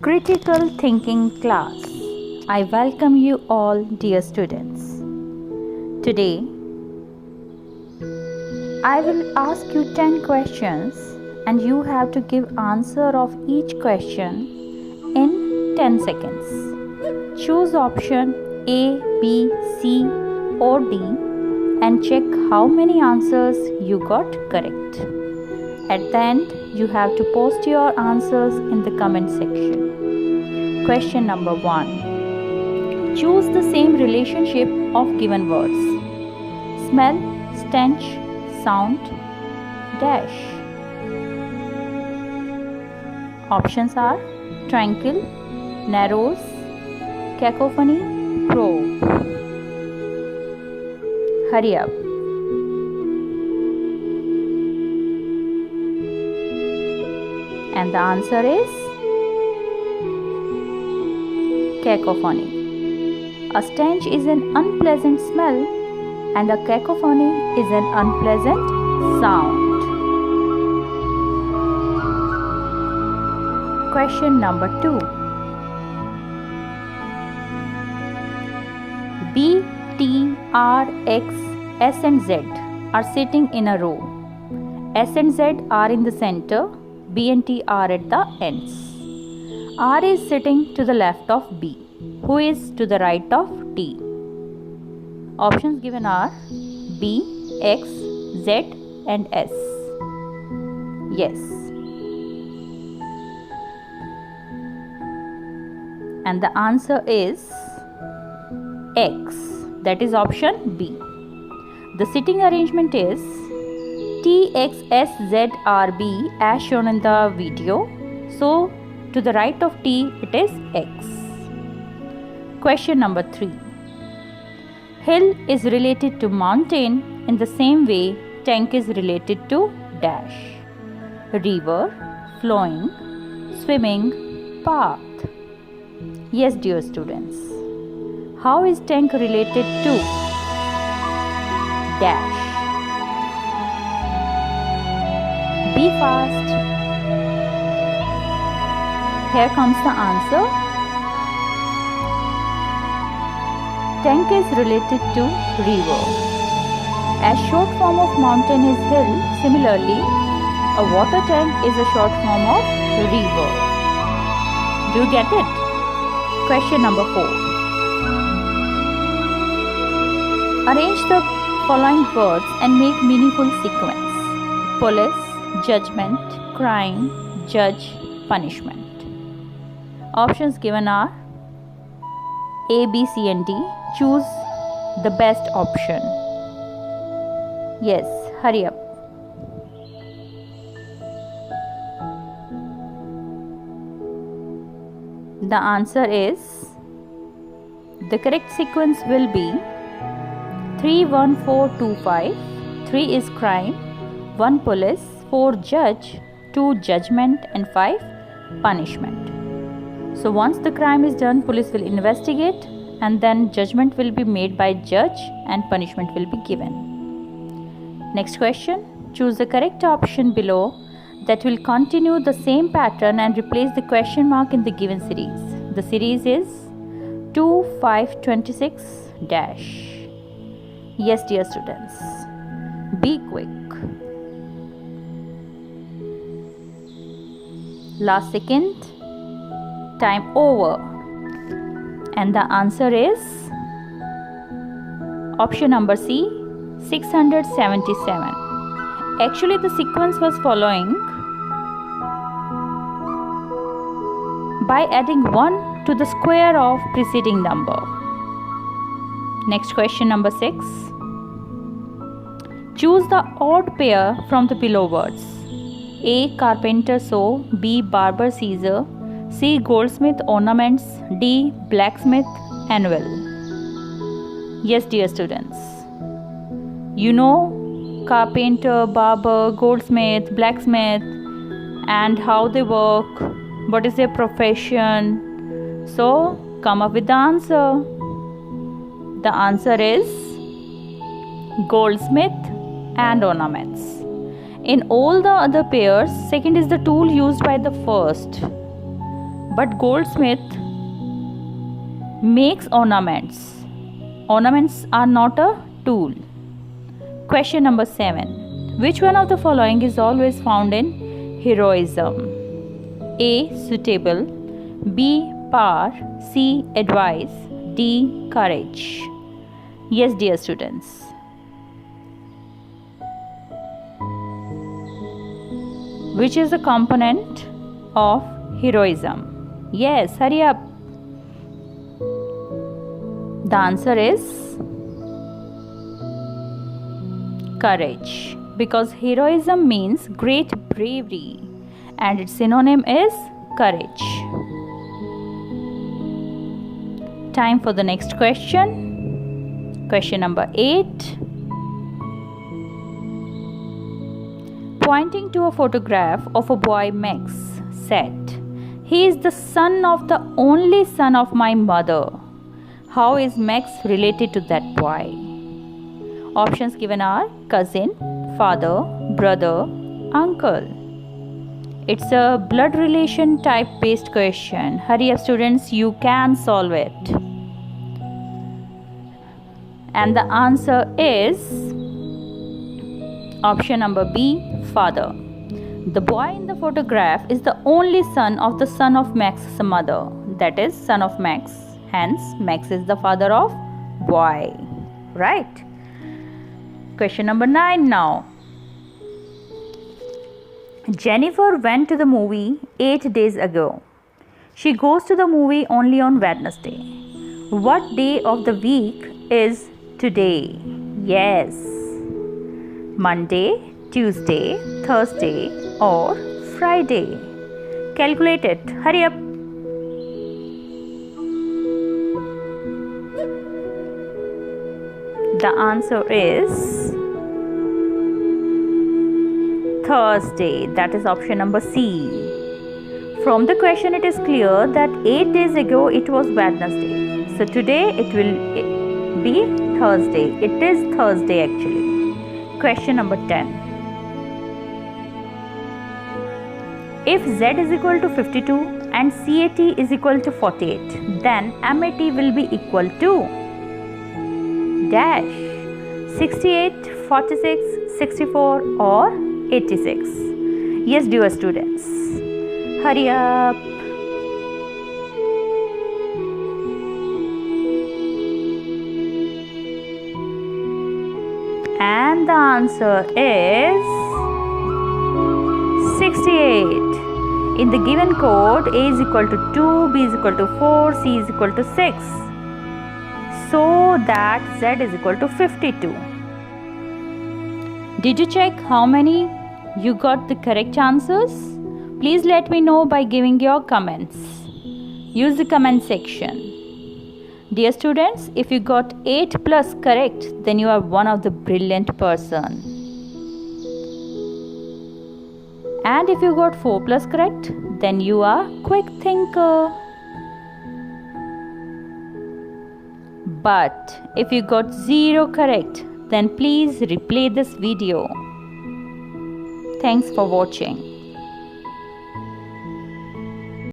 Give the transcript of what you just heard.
Critical Thinking class. I welcome you all, dear students. Today, I will ask you 10 questions and you have to give answer of each question in 10 seconds. Choose option A, B, C or D and check how many answers you got correct. At the end, you have to post your answers in the comment section. Question number 1. Choose the same relationship of given words. Smell, stench, sound, dash. Options are tranquil, narrows, cacophony, probe. Hurry up. And the answer is cacophony. A stench is an unpleasant smell and a cacophony is an unpleasant sound. Question number 2. B, T, R, X, S and Z are sitting in a row. S and Z are in the center. B and T are at the ends. R is sitting to the left of B, who is to the right of T. Options given are B, X, Z and S. Yes. And the answer is X. That is option B. The sitting arrangement is T, X, S, Z, R, B as shown in the video. So, to the right of T, it is X. Question number 3. Hill is related to mountain in the same way tank is related to dash. River, flowing, swimming, path. Yes, dear students. How is tank related to dash? Be fast. Here comes the answer. Tank is related to river. As short form of mountain is hill, similarly, a water tank is a short form of river. Do you get it? Question number 4. Arrange the following words and make meaningful sequence. Police, judgment, crime, judge, punishment. Options given are A, B, C and D. Choose the best option. Yes, hurry up. The answer is, the correct sequence will be 3, 1, 4, 2, 5. 3 is crime, 1 police, 4 judge, 2 judgment and 5 punishment. So once the crime is done, police will investigate and then judgment will be made by judge and punishment will be given. Next question. Choose the correct option below that will continue the same pattern and replace the question mark in the given series. The series is 2, 5, 26 dash. Yes, dear students. Be quick. Last second. Time over. And the answer is option number C, 677. Actually, the sequence was following by adding 1 to the square of preceding number. Next question, number 6. Choose the odd pair from the below words. A, carpenter saw, B, barber scissor, C, goldsmith ornaments, D, blacksmith anvil. Yes, dear students. You know carpenter, barber, goldsmith, blacksmith and how they work, what is their profession. So, come up with the answer. The answer is goldsmith and ornaments. In all the other pairs, second is the tool used by the first. but goldsmith makes ornaments. Ornaments are not a tool. Question number 7. Which one of the following is always found in heroism? A. Suitable, B. Power, C. Advice, D. Courage. Yes, dear students. Which is a component of heroism? Yes, hurry up. The answer is courage, because heroism means great bravery and its synonym is courage. Time for the next question. Question number 8. Pointing to a photograph of a boy, Max said, "He is the son of the only son of my mother." How is Max related to that boy? Options given are cousin, father, brother, uncle. It's a blood relation type based question. Hurry up students, you can solve it. And the answer is option number B, father. The boy in the photograph is the only son of the son of Max's mother. That is son of Max. Hence, Max is the father of boy. Right? Question number 9 now. Jennifer went to the movie 8 days ago. She goes to the movie only on Wednesday. What day of the week is today? Yes. Monday, Tuesday, Thursday or Friday? Calculate it. Hurry up. The answer is Thursday. That is option number C. From the question it is clear that 8 days ago it was Wednesday. So today it will be Thursday. It is Thursday actually. Question number 10. If Z is equal to 52 and CAT is equal to 48, then MAT will be equal to dash 68, 46, 64 or 86. Yes, dear students, hurry up. And the answer is 68. In the given code, A is equal to 2, B is equal to 4, C is equal to 6. So that Z is equal to 52. Did you check how many you got the correct answers? Please let me know by giving your comments. Use the comment section. Dear students, if you got 8 plus correct, then you are one of the brilliant person. And if you got 4 plus correct, then you are quick thinker. But if you got 0 correct, then please replay this video. Thanks for watching.